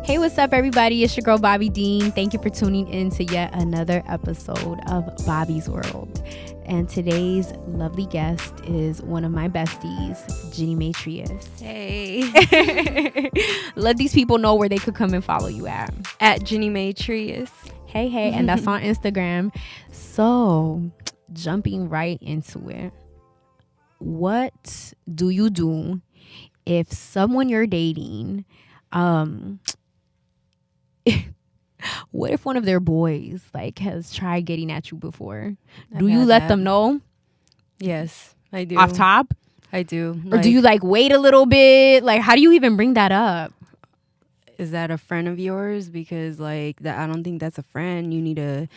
Hey, what's up, everybody? It's your girl, BOBBi'D. Thank you for tuning in to yet another episode of Bobby's World. And today's lovely guest is one of my besties, Ginnie Mae Trias. Hey. Let these people know where they could come and follow you at. At Ginnie Mae Trias. Hey. And that's on Instagram. So, jumping right into it. What do you do if someone you're dating... what if one of their boys has tried getting at you before? Do you let them know? Yes, I do. Off top? I do. Or do you wait a little bit? How do you even bring that up? Is that a friend of yours? Because that I don't think that's a friend. You need to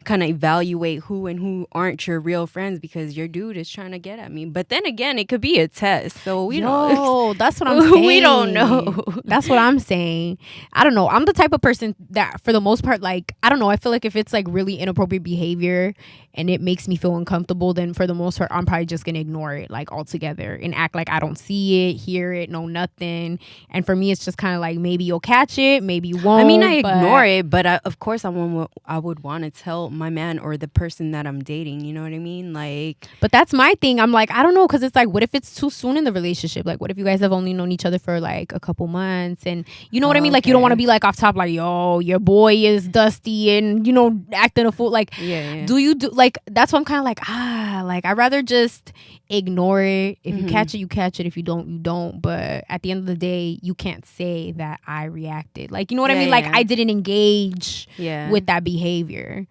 kind of evaluate who and who aren't your real friends, because your dude is trying to get at me. But then again, it could be a test. So we don't. That's what I'm saying. We don't know. That's what I'm saying. I don't know. I'm the type of person that, for the most part, I don't know. I feel like if it's really inappropriate behavior and it makes me feel uncomfortable, then for the most part, I'm probably just gonna ignore it altogether and act like I don't see it, hear it, know nothing. And for me, it's just kind of maybe you'll catch it, maybe you won't. I mean, I ignore it, but of course I would want to tell my man or the person that I'm dating. You know what I mean? But that's my thing. I'm I don't know, because it's what if it's too soon in the relationship? What if you guys have only known each other for a couple months, and you know what I mean? You don't want to be off top yo, your boy is dusty and acting a fool. Yeah. Do you do that's what I'm kind of I'd rather just ignore it. If you catch it, you catch it. If you don't, you don't. But at the end of the day, you can't say that I reacted. You know what I mean? I didn't engage with that behavior.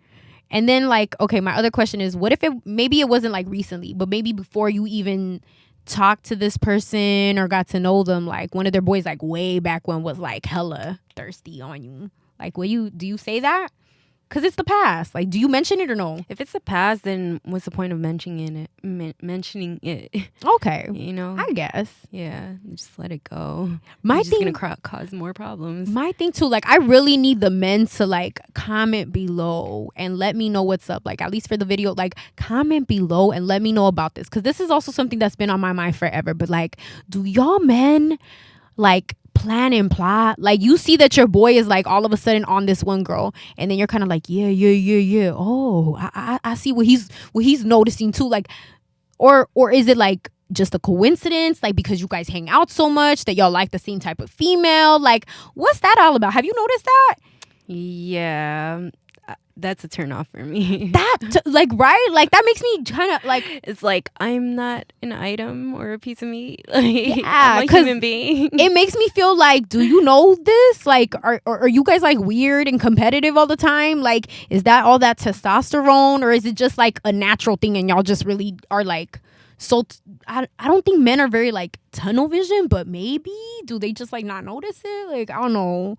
And then okay, my other question is, what if maybe it wasn't recently, but maybe before you even talked to this person or got to know them, one of their boys way back when was hella thirsty on you. Do you say that? Because it's the past. Do you mention it or no? If it's the past, then what's the point of mentioning it? Okay. I guess. Yeah. Just let it go. My It's thing just going to cause more problems. My thing too, I really need the men to comment below and let me know what's up. At least for the video, comment below and let me know about this. Because this is also something that's been on my mind forever. But do y'all men plan and plot? You see that your boy is all of a sudden on this one girl, and then you're kind of yeah. Oh, I see what he's noticing too. Or is it just a coincidence? Because you guys hang out so much that y'all like the same type of female? What's that all about? Have you noticed that? Yeah. That's a turn off for me. Right? That makes me kind of it's I'm not an item or a piece of meat. Yeah, I'm a human being. It makes me feel do you know this? Are you guys weird and competitive all the time? Is that all that testosterone, or is it just a natural thing and y'all just really are so I don't think men are very tunnel vision, but maybe do they just not notice it? I don't know.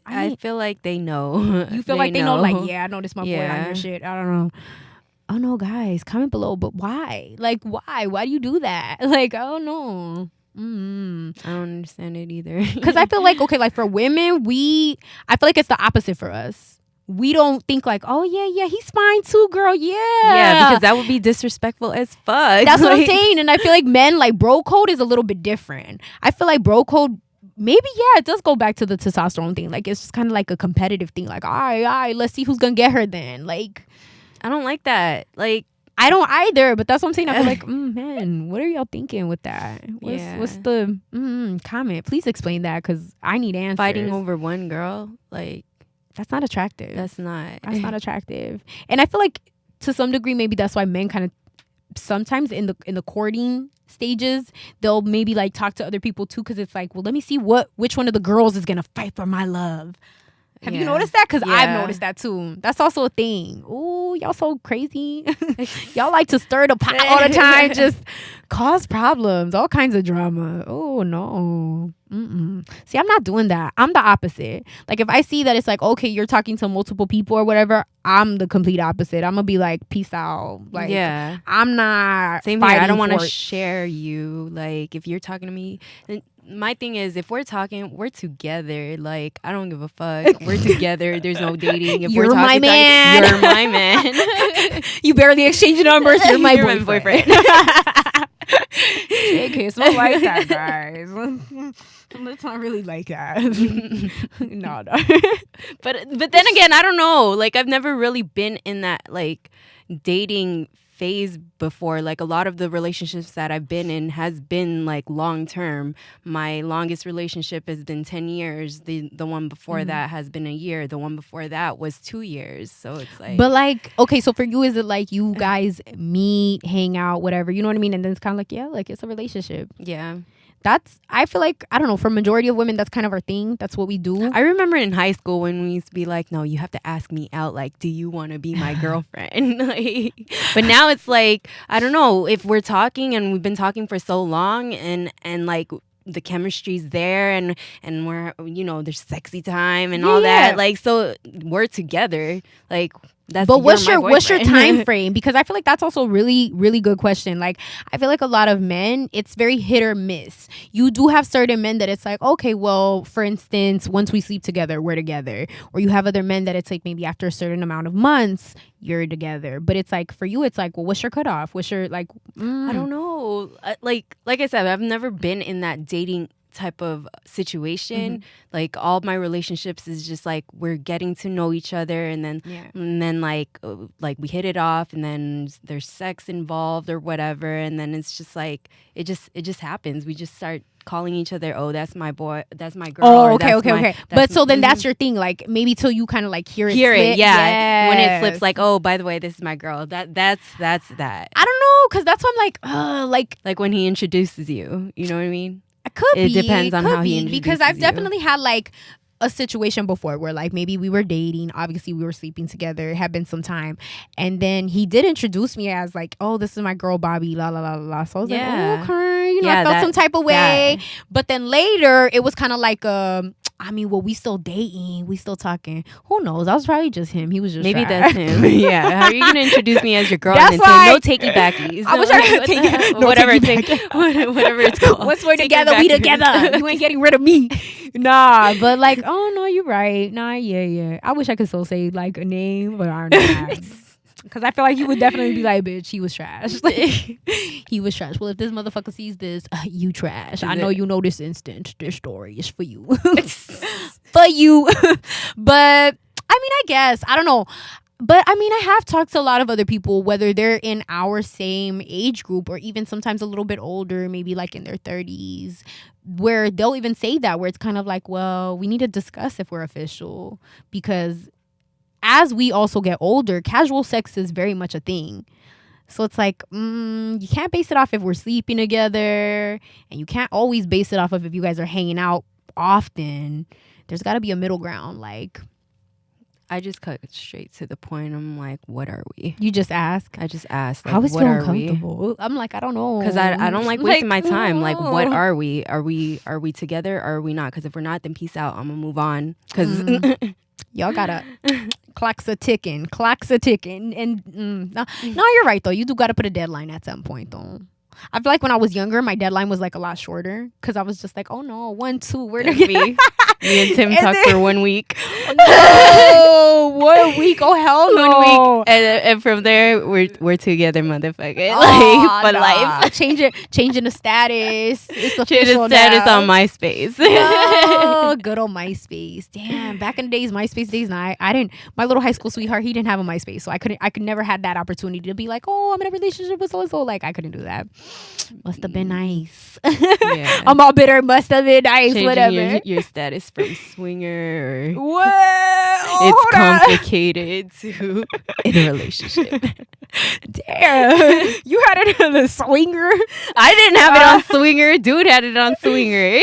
I feel they know. You feel they know? Yeah, I noticed my boy on your shit. I don't know. Oh no, guys, comment below. But why? Why? Why do you do that? I don't know. I don't understand it either. Because I feel okay, for women, I feel it's the opposite for us. We don't think oh yeah, he's fine too, girl. Yeah, because that would be disrespectful as fuck. That's what I'm saying. And I feel men bro code is a little bit different. I feel bro code, maybe it does go back to the testosterone thing. It's just kind of a competitive thing. All right, let's see who's gonna get her then. I don't like that. I don't either, but that's what I'm saying. I feel man, what are y'all thinking with that? What's the comment? Please explain that, because I need answers. Fighting over one girl, that's not attractive. That's not attractive. And I feel to some degree, maybe that's why men kind of sometimes in the courting stages, they'll maybe talk to other people too, because it's well, let me see which one of the girls is gonna fight for my love. Have you noticed that? Because I've noticed that too. That's also a thing. Ooh, y'all so crazy. Y'all to stir the pot all the time, just cause problems, all kinds of drama. Oh no. See, I'm not doing that. I'm the opposite. If I see that it's okay, you're talking to multiple people or whatever, I'm the complete opposite. I'm gonna be peace out. I'm not. Same here. I don't want to share you. If you're talking to me, my thing is, if we're talking, we're together. I don't give a fuck. We're together. There's no dating. If you're we're my man. You're my man. You barely exchange numbers. You're my boyfriend. Okay, it's not like that, guys. It's not really like that. No. But then again, I don't know. Like, I've never really been in that like dating phase before. Like, a lot of the relationships that I've been in has been like long term. My longest relationship has been 10 years. The one before that has been a year. The one before that was 2 years. So it's like, but like, okay, so for you, is it like you guys meet, hang out, whatever, you know what I mean? And then it's kind of like, yeah, like it's a relationship. yeah. I feel like, I don't know, for majority of women, that's kind of our thing. That's what we do. I remember in high school when we used to be like, no, you have to ask me out. Like, do you want to be my girlfriend? Like, but now it's like, I don't know, if we're talking and we've been talking for so long and like the chemistry's there and we're, you know, there's sexy time and all that. Like, so we're together. Like, that's, but what's your time frame? Because I feel like that's also really, really good question. Like, I feel like a lot of men, it's very hit or miss. You do have certain men that it's like, okay, well, for instance, once we sleep together, we're together. Or you have other men that it's like maybe after a certain amount of months, you're together. But it's like, for you, it's like, well, what's your cutoff? What's your, like, I don't know. Like I said, I've never been in that dating type of situation. Like, all my relationships is just like we're getting to know each other, and then like we hit it off, and then there's sex involved or whatever, and then it's just like it just happens. We just start calling each other, oh, that's my boy, that's my girl. Oh, okay. But so then that's your thing, like maybe till you kind of like hear it, yeah. When it flips, like, oh, by the way, this is my girl. That's that. I don't know, because that's why I'm like when he introduces you, you know what I mean? It depends on how he introduces because I've you. definitely had like a situation before where like maybe we were dating, obviously we were sleeping together, it had been some time, and then he did introduce me as like, oh, this is my girl Bobby, la la la la. So I was like, oh, okay, you know, I felt some type of way. But then later it was kind of like I mean, well, we still dating, we still talking. Who knows? That was probably just him. He was just maybe trash. that's him. Yeah. How are you gonna introduce me as your girl? That's and why no takey backies. I wish I could take whatever it's called. Once we're together, we together. You ain't getting rid of me. Nah, but like, oh no, you're right. Nah, yeah. I wish I could still say like a name, but I'm not. Because I feel like you would definitely be like, bitch, he was trash. He was trash. Well, if this motherfucker sees this, you trash. I know you know this instant. This story is for you. For you. But, I mean, I guess. I don't know. But, I mean, I have talked to a lot of other people, whether they're in our same age group or even sometimes a little bit older, maybe like in their 30s, where they'll even say that, where it's kind of like, well, we need to discuss if we're official. Because as we also get older, casual sex is very much a thing. So it's like, you can't base it off if we're sleeping together, and you can't always base it off of if you guys are hanging out often. There's got to be a middle ground. Like, I just cut straight to the point. I'm like, what are we? You just ask? I just asked. Like, I was what feeling are comfortable. We? I'm like, I don't know. Because I don't like wasting my time. Like, what are we? Are we together or are we not? Because if we're not, then peace out. I'm going to move on. Because y'all gotta clocks a ticking, and no, you're right though. You do gotta put a deadline at some point though. I feel like when I was younger, my deadline was like a lot shorter because I was just like, oh no, 1, 2, we're together. Me and Tim talked for 1 week. No, 1 week. Oh hell no. 1 week, and from there we're together, motherfucker. Like for life. Changing the status. It's official. Change the status on MySpace. Oh, good old MySpace. Damn, back in the days, MySpace days. And I didn't. My little high school sweetheart, he didn't have a MySpace, so I could never had that opportunity to be like, oh, I'm in a relationship with so and so. Like I couldn't do that. Must have been nice. Yeah. I'm all bitter. Must have been nice. Changing whatever. Your status from swinger. Or what? It's complicated to in a relationship. Damn. You had it on the swinger? I didn't have it on swinger. Dude had it on swinger.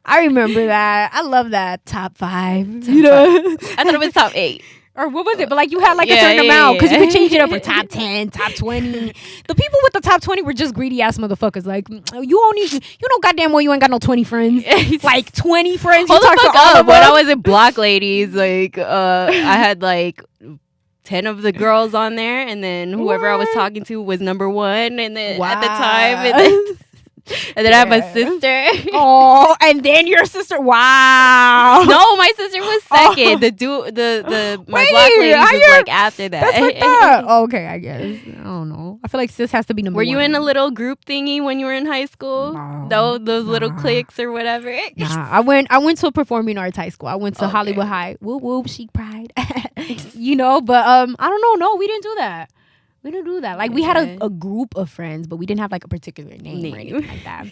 I remember that. I love that. Top 5. You know? I thought it was top 8. Or what was it? But like you had like a certain amount because you could change it up for top 10, top 20. The people with the top 20 were just greedy ass motherfuckers. Like you know goddamn well you ain't got no 20 friends. Like 20 friends. Hold the fuck up. When I was in Block Ladies, like I had like 10 of the girls on there, and then whoever I was talking to was number 1, and then at the time, and then And then I have a sister. Oh, and then your sister. Wow. No, my sister was second. My black lady was like after that. That's like that. Okay, I guess. I don't know. I feel like sis has to be number one. Were you in a little group thingy when you were in high school? No, those little cliques or whatever. Nah, I went to a performing arts high school. I went to Hollywood High. Whoop whoop, chic pride. You know, but I don't know. No, we didn't do that. We didn't do that. Like we had a group of friends, but we didn't have like a particular name or anything like that.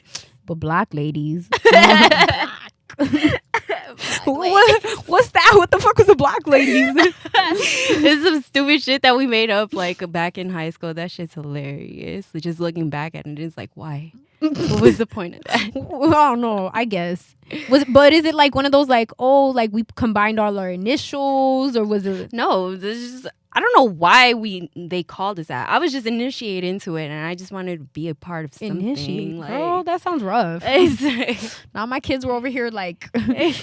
But black ladies. What's that? What the fuck was the black ladies? It's some stupid shit that we made up like back in high school. That shit's hilarious. Just looking back at it, it's like, why? What was the point of that? I don't know. I guess. But is it like one of those like, oh, like we combined all our initials, or was it? No, this is. I don't know why they called us that. I was just initiated into it, and I just wanted to be a part of something. Like, oh, that sounds rough. Now my kids were over here like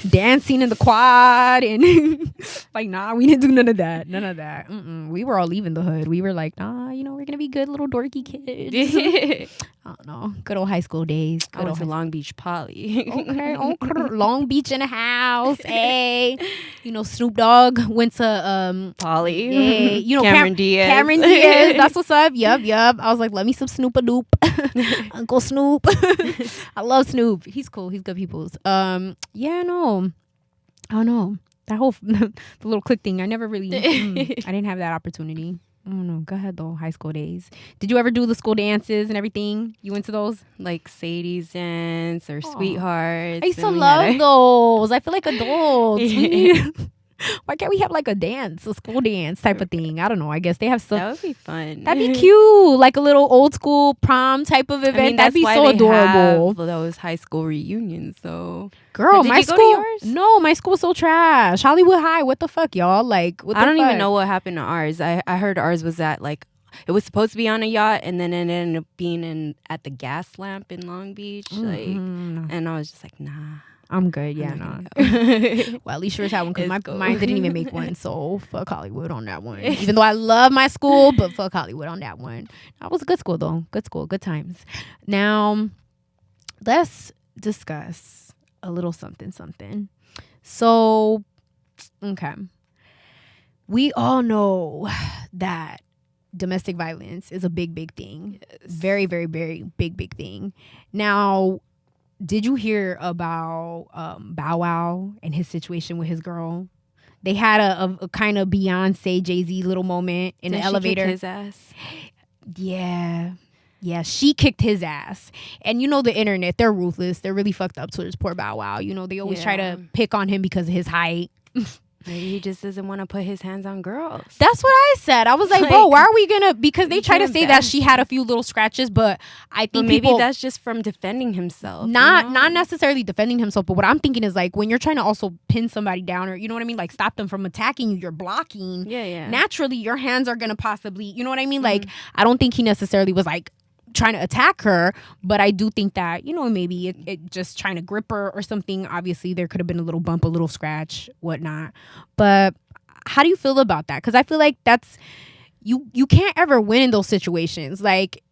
dancing in the quad, and like, nah, we didn't do none of that. None of that. We were all leaving the hood. We were like, nah, you know, we're gonna be good little dorky kids. I don't know. Good old high school days. I went to Long Beach Poly. Okay. Long Beach in the house. Hey. You know, Snoop Dogg went to Poly. Yeah. You know, Cameron Diaz. Cameron Diaz. That's what's up. Yup. I was like, let me some Snoop-a-Doop. Uncle Snoop. I love Snoop. He's cool. He's good people's. Yeah, no. I don't know. That whole the little click thing. I never really. I didn't have that opportunity. I don't know. Go ahead though. High school days. Did you ever do the school dances and everything? You went to those? Like Sadie's dance or Sweethearts. I used to love those. I feel like adults. Why can't we have like a school dance type of thing? I don't know. I guess they have some. That would be fun. That'd be cute. Like a little old school prom type of event. I mean, that'd be so adorable. Those high school reunions. So, girl, my school. No, my school's so trash. Hollywood High. What the fuck, y'all? Like, I don't even know what happened to ours. I heard ours was at like. It was supposed to be on a yacht, and then it ended up being at the gas lamp in Long Beach. And I was just like, nah. I'm good. Yeah, no. Well, at least yours had one because mine didn't even make one. So fuck Hollywood on that one. Even though I love my school, but fuck Hollywood on that one. That was a good school though. Good school. Good times. Now, let's discuss a little something. So, okay. We all know that domestic violence is a big thing. Yes. Very, very, very big thing. Now, did you hear about Bow Wow and his situation with his girl? They had a kind of Beyonce, Jay-Z little moment in the elevator. Kick his ass? Yeah, she kicked his ass. And you know the internet, they're ruthless. They're really fucked up towards poor Bow Wow. You know, they always try to pick on him because of his height. Maybe he just doesn't want to put his hands on girls. That's what I said. I was like, bro, why are we gonna? Because they try to say that she had a few little scratches, but I think maybe that's just from defending himself. Not necessarily defending himself, but what I'm thinking is like when you're trying to also pin somebody down, or you know what I mean, like stop them from attacking you, you're blocking. Yeah. Naturally, your hands are gonna possibly, you know what I mean? Like I don't think he necessarily was like trying to attack her, but I do think that, you know, maybe it just trying to grip her or something. Obviously there could have been a little bump, a little scratch, whatnot. But how do you feel about that? Because I feel like that's you can't ever win in those situations. Like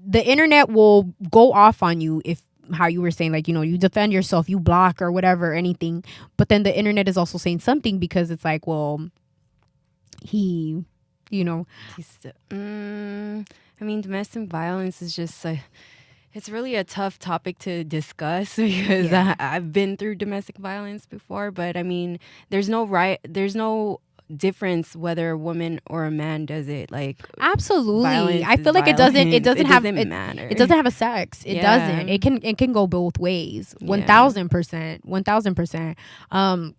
the internet will go off on you if, how you were saying, like, you know, you defend yourself, you block or whatever, anything, but then the internet is also saying something because it's like, well, he, you know, I mean, domestic violence is just it's really a tough topic to discuss because I've been through domestic violence before. But I mean, there's no difference whether a woman or a man does it. Like, absolutely, I feel like it doesn't matter. It doesn't have a sex. It doesn't. It can go both ways. 1000%.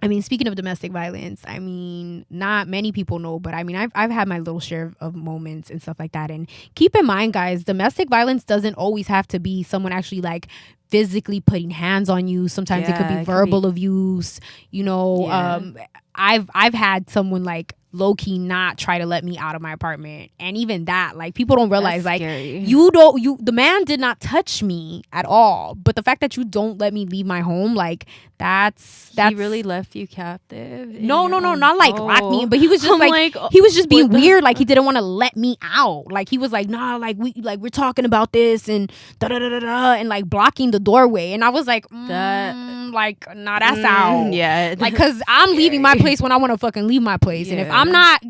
I mean, speaking of domestic violence, I mean, not many people know, but I mean, I've had my little share of moments and stuff like that. And keep in mind, guys, domestic violence doesn't always have to be someone actually like physically putting hands on you. Sometimes it could be verbal abuse. You know, I've had someone like low-key not try to let me out of my apartment. And even that, like, people don't realize, That's like, scary. the man did not touch me at all, but the fact that you don't let me leave my home, like, that's He really left you captive? no, not like lock me in, but he was just like oh, he was just being weird. Like, he didn't want to let me out. Like, he was like, nah, like we're talking about this and da da da da da, and like blocking the doorway. And I was like, like, nah, that's out. Yeah, like, cause I'm leaving my place when I want to fucking leave my place, and if I'm not,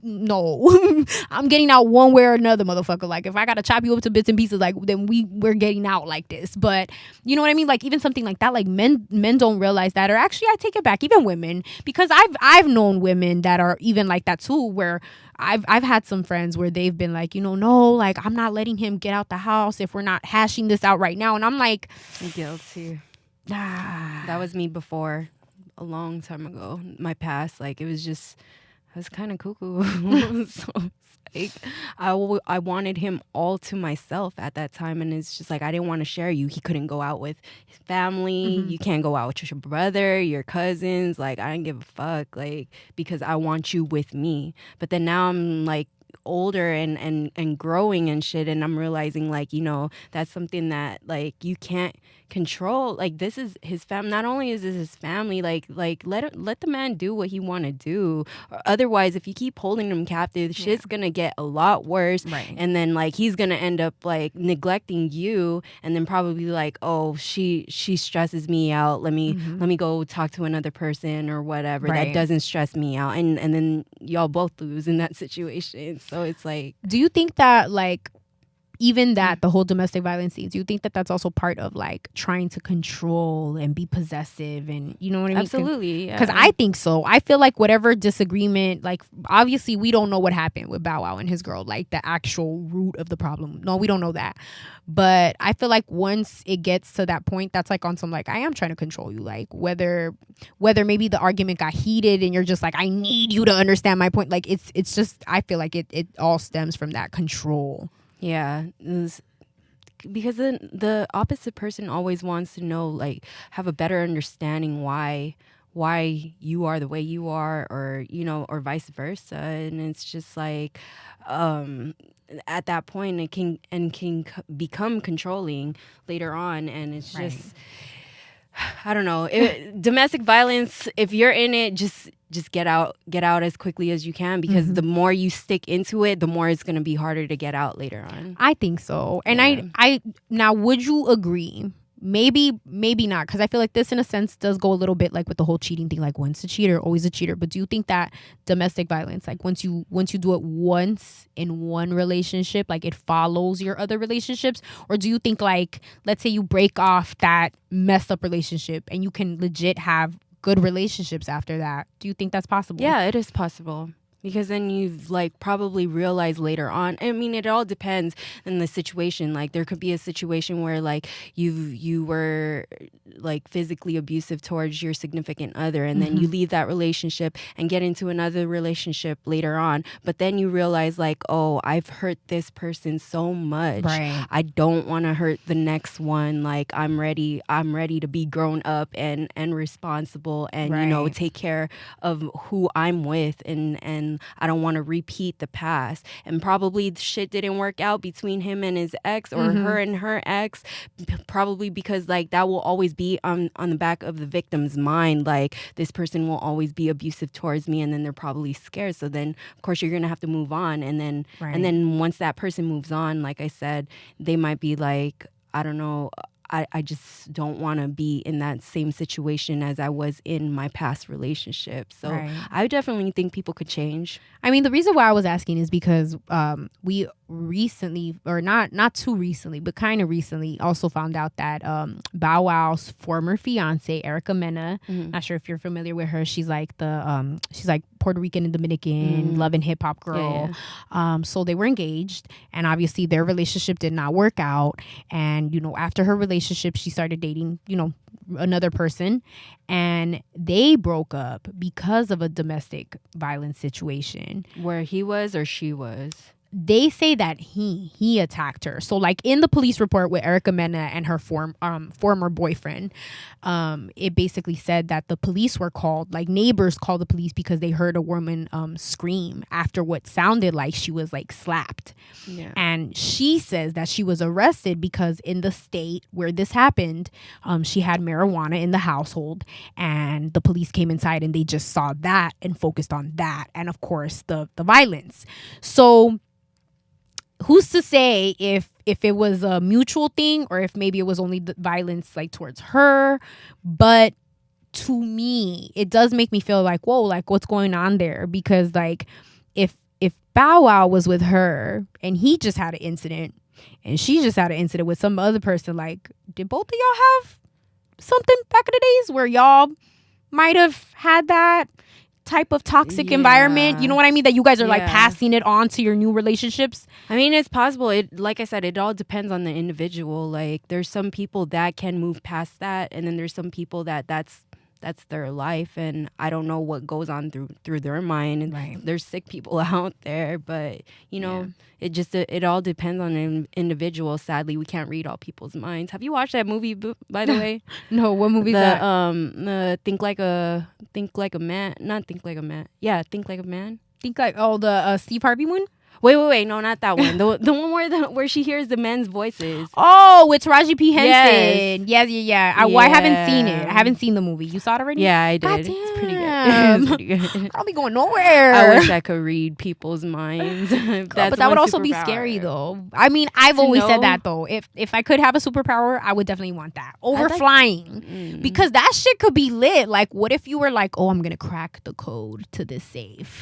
no, I'm getting out one way or another, motherfucker. Like, if I gotta chop you up to bits and pieces, like, then we're getting out like this. But you know what I mean? Like, even something like that, like, men don't realize that. Or actually, I take it back, even women, because I've known women that are even like that too, where I've had some friends where they've been like, no, like, I'm not letting him get out the house if we're not hashing this out right now. And I'm like, guilty. That was me before, a long time ago. My past, like, it was just, I was kind of cuckoo. So like, I wanted him all to myself at that time, and it's just like, I didn't want to share you. He couldn't go out with his family. You can't go out with your brother, your cousins. Like, I didn't give a fuck, like, because I want you with me. But then now I'm like older and growing and shit, and I'm realizing, like, that's something that, like, you can't control. Like, this is his family. Not only is this his family, like let the man do what he want to do. Or otherwise, if you keep holding him captive, shit's gonna get a lot worse. Right. And then, like, he's gonna end up like neglecting you, and then probably like, oh, she stresses me out, let me go talk to another person or whatever that doesn't stress me out, and then y'all both lose in that situation. So it's like, do you think that, like, even that, the whole domestic violence thing, do you think that that's also part of, like, trying to control and be possessive, and you know what I mean? Absolutely. Because I think so. I feel like whatever disagreement, like, obviously we don't know what happened with Bow Wow and his girl, like the actual root of the problem. No, we don't know that. But I feel like once it gets to that point, that's like on some, like, I am trying to control you. Like, whether maybe the argument got heated and you're just like, I need you to understand my point. Like, it's just, I feel like it all stems from that control. Yeah, because then the opposite person always wants to know, like, have a better understanding why you are the way you are, or or vice versa. And it's just like, at that point it can become controlling later on, and it's just, I don't know. Domestic violence, if you're in it, just get out as quickly as you can, because the more you stick into it, the more it's going to be harder to get out later on. I think so. And I now, would you agree? Maybe not, because I feel like this in a sense does go a little bit like with the whole cheating thing, like, once a cheater, always a cheater. But do you think that domestic violence, like, once you do it once in one relationship, like, it follows your other relationships? Or do you think, like, let's say you break off that messed up relationship and you can legit have good relationships after that? Do you think that's possible? Yeah, it is possible. Because then you've, like, probably realized later on. I mean, it all depends on the situation. Like, there could be a situation where, like, you were, like, physically abusive towards your significant other, and then you leave that relationship and get into another relationship later on. But then you realize, like, oh, I've hurt this person so much. Right. I don't want to hurt the next one. Like, I'm ready to be grown up and responsible, and take care of who I'm with, and I don't want to repeat the past. And probably shit didn't work out between him and his ex, or her and her ex, probably because, like, that will always be on the back of the victim's mind. Like, this person will always be abusive towards me, and then they're probably scared. So then, of course, you're going to have to move on. And then once that person moves on, like I said, they might be like, I don't know, I just don't want to be in that same situation as I was in my past relationship. So I definitely think people could change. I mean, the reason why I was asking is because we recently, or not too recently, but kind of recently, also found out that Bow Wow's former fiance, Erica Mena, not sure if you're familiar with her. She's like she's like Puerto Rican and Dominican, love and hip hop girl. Yeah. So they were engaged, and obviously their relationship did not work out. And after her relationship, she started dating another person, and they broke up because of a domestic violence situation where he was or she was. they say that he attacked her. So like in the police report with Erica Mena and her former boyfriend, it basically said that the police were called, like neighbors called the police because they heard a woman scream after what sounded like she was like slapped. Yeah. And she says that she was arrested because in the state where this happened, she had marijuana in the household, and the police came inside and they just saw that and focused on that, and of course the violence. So who's to say if it was a mutual thing or if maybe it was only the violence like towards her? But to me, it does make me feel like, whoa, like what's going on there? Because like if Bow Wow was with her and he just had an incident and she just had an incident with some other person, like did both of y'all have something back in the days where y'all might have had that type of toxic environment? You know what I mean? That you guys are like passing it on to your new relationships. I mean, it's possible. It, like I said, it all depends on the individual. Like there's some people that can move past that, and then there's some people that's their life, and I don't know what goes on through their mind. And Right. There's sick people out there, but you know, it all depends on an individual. Sadly, we can't read all people's minds. Have you watched that movie, by the way? No, what movie is that? Think like a man. Not Think Like a Man. Yeah, Think Like a Man. Think like the Steve Harvey one. Wait, no, not that one. The one where she hears the men's voices. Oh, with Taraji P. Henson. Yeah. I haven't seen it. I haven't seen the movie. You saw it already? Yeah, I did. God It's pretty damn. good. It's pretty good. I'll be going nowhere. I wish I could read people's minds. But that would also be scary, though. I mean, I've always said that, though. If I could have a superpower, I would definitely want that over flying, because that shit could be lit. Like, what if you were like, oh, I'm gonna crack the code to this safe.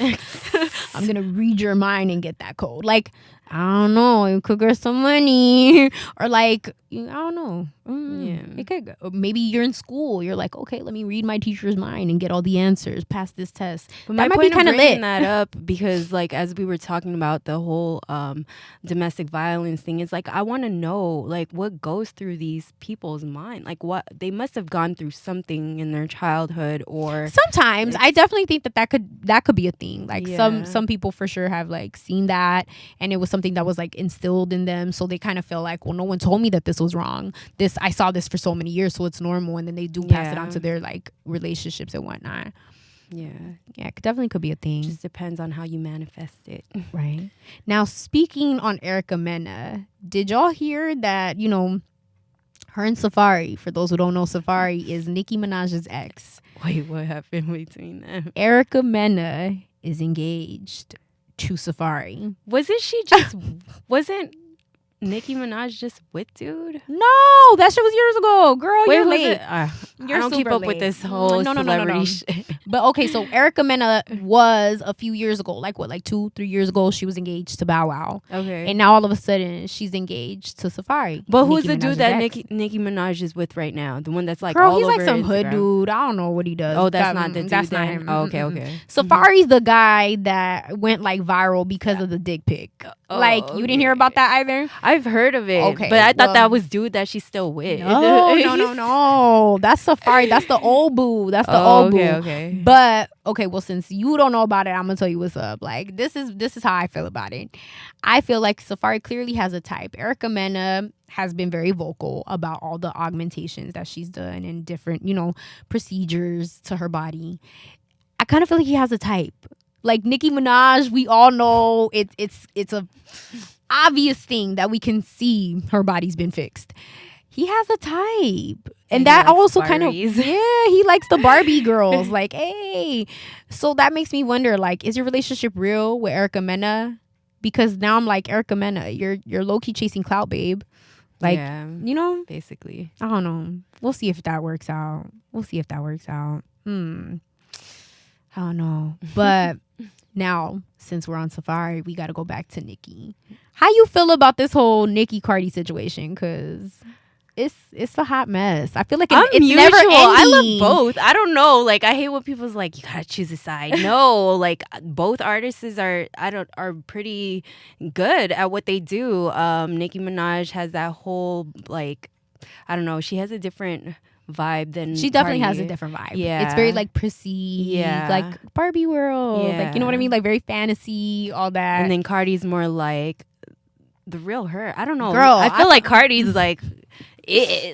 I'm gonna read your mind and get that code. Like, I don't know, you could get some money, or like, I don't know. It could go. Or maybe you're in school. You're like, okay, let me read my teacher's mind and get all the answers, pass this test. But that my might be point kind of of bringing lit. that up, because like as we were talking about the whole domestic violence thing, it's like I want to know like what goes through these people's mind. Like what they must have gone through something in their childhood, or sometimes I definitely think that could be a thing. Like some people for sure have like seen that, and it was something that was like instilled in them, so they kind of feel like, well, no one told me that this was wrong. I saw this for so many years, so it's normal, and then they do pass it on to their like relationships and whatnot. It definitely could be a thing. Just depends on how you manifest it. Right. Now, speaking on Erica Mena, did y'all hear that, you know, her and Safari, for those who don't know, Safari is Nicki Minaj's ex. Wait, what happened between them? Erica Mena is engaged to Safari. Wasn't Nicki Minaj just with dude? No, that shit was years ago. Girl, you're late. I don't keep up with this whole celebrity shit. But okay, so Erica Mena was a few years ago, like 2-3 years ago, she was engaged to Bow Wow. Okay. And now all of a sudden she's engaged to Safari. But who's the dude that Nicki Minaj is with right now? The one that's like, girl, all he's over like some Instagram. hood dude. I don't know what he does. Oh, that's not the dude. That's then? not him. Oh, okay. Safari's the guy that went like viral because of the dick pic. Like, you didn't hear about that either? I've heard of it. Okay, but I thought that was dude that she's still with. No. That's Safari. That's the old boo. That's the old boo. Okay. But okay, well, since you don't know about it, I'm gonna tell you what's up. Like, this is how I feel about it. I feel like Safari clearly has a type. Erica Mena has been very vocal about all the augmentations that she's done and different, you know, procedures to her body. I kind of feel like he has a type. Like Nicki Minaj, we all know it's a obvious thing that we can see her body's been fixed. He has a type. And that also kind of, he likes the Barbie girls. Like, hey. So that makes me wonder, like, is your relationship real with Erica Mena? Because now I'm like, Erica Mena, you're low-key chasing clout, babe. Like, you know? Basically. I don't know. We'll see if that works out. I don't know. But now, since we're on Safari, we got to go back to Nicki. How you feel about this whole Nicki Cardi situation? Because it's a hot mess. I feel like it's never ending. I love both. I don't know. Like, I hate when people's like, you gotta choose a side. No, like both artists are pretty good at what they do. Nicki Minaj has that whole like, I don't know. She has a different vibe than she definitely Cardi. has a different vibe. Yeah. It's very like prissy, like Barbie world. Yeah. Like, you know what I mean? Like very fantasy, all that. And then Cardi's more like the real her. I don't know. Girl, I feel like Cardi's like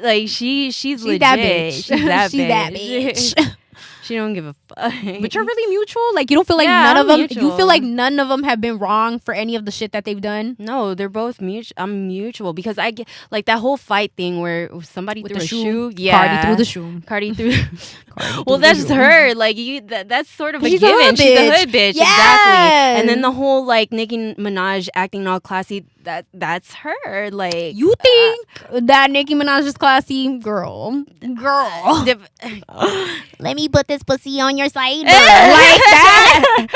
like she's legit. that bitch. She's that She's bitch. that bitch. She don't give a fuck. But you're really mutual. Like, you don't feel like none of them. You feel like none of them have been wrong for any of the shit that they've done. No, they're both mutual. I'm mutual because I get like that whole fight thing where somebody With threw the a shoe. Yeah, Cardi threw the shoe. Cardi threw. Well, that's her. Like that's sort of a She's given. A hood She's a hood bitch. Yes. Exactly. And then the whole like Nicki Minaj acting all classy. That's her. Like, you think that Nicki Minaj is classy, girl? Let me put this pussy on your side, like that.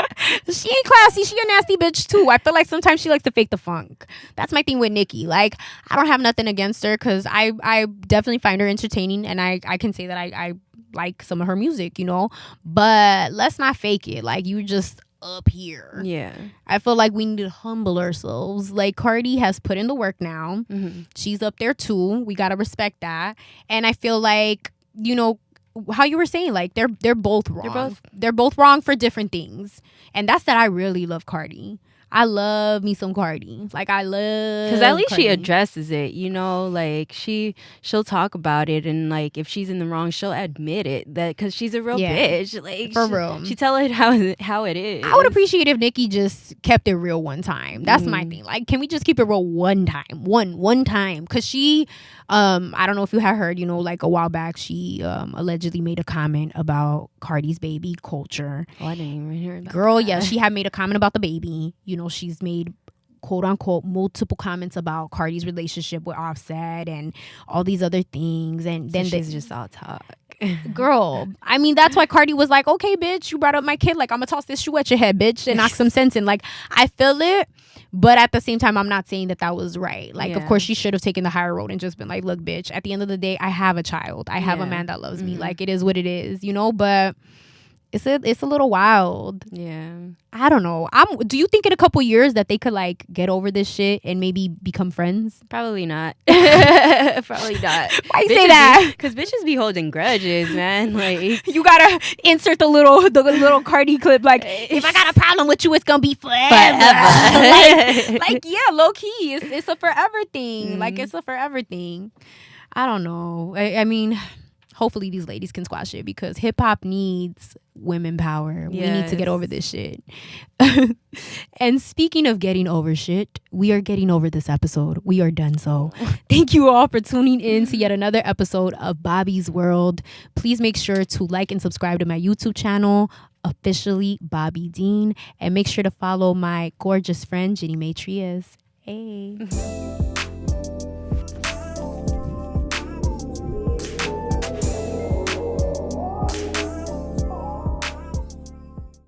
She ain't classy. She a nasty bitch too. I feel like sometimes she likes to fake the funk. That's my thing with Nicki. Like, I don't have nothing against her because I definitely find her entertaining, and I can say that I like some of her music, you know. But let's not fake it. Like, you just up here. Yeah. I feel like we need to humble ourselves. Like, Cardi has put in the work now. Mm-hmm. She's up there too. We gotta respect that. And I feel like, you know, how you were saying, like they're both wrong. They're both wrong for different things. And that's that I really love Cardi. I love me some Cardi. Like, I love, because at least Cardi. she addresses it, you know, like she'll talk about it, and like if she's in the wrong, she'll admit it, that because she's a real bitch. Like, for real, she tell it how it is. I would appreciate if Nicki just kept it real one time. That's my thing. Like, can we just keep it real one time, one time? Because she, I don't know if you have heard, you know, like a while back, she allegedly made a comment about Cardi's baby culture. Oh, I didn't even hear that. Girl, yeah, she had made a comment about the baby. You know, she's made, quote unquote, multiple comments about Cardi's relationship with Offset and all these other things. And then she's just all talk. Girl, I mean, that's why Cardi was like, okay, bitch, you brought up my kid. Like, I'm gonna toss this shoe at your head, bitch, and knock some sense in. Like, I feel it. But at the same time, I'm not saying that was right. Like, of course, she should have taken the higher road and just been like, look, bitch, at the end of the day, I have a child. I have a man that loves me. Like, it is what it is, you know? But it's a little wild. Yeah. I don't know. Do you think in a couple years that they could, like, get over this shit and maybe become friends? Probably not. Probably not. Why you say that? Because bitches be holding grudges, man. Like, you gotta insert the little Cardi clip. Like, if I got a problem with you, it's gonna be forever. like, yeah, low key, it's a forever thing. Like, it's a forever thing. I don't know. I mean, hopefully these ladies can squash it, because hip hop needs women power. Yes. We need to get over this shit. And speaking of getting over shit, we are getting over this episode. We are done. So thank you all for tuning in to yet another episode of BOBBi'S World. Please make sure to like and subscribe to my YouTube channel, officially Bobby Dean, and make sure to follow my gorgeous friend Ginnie Mae Trias. Hey.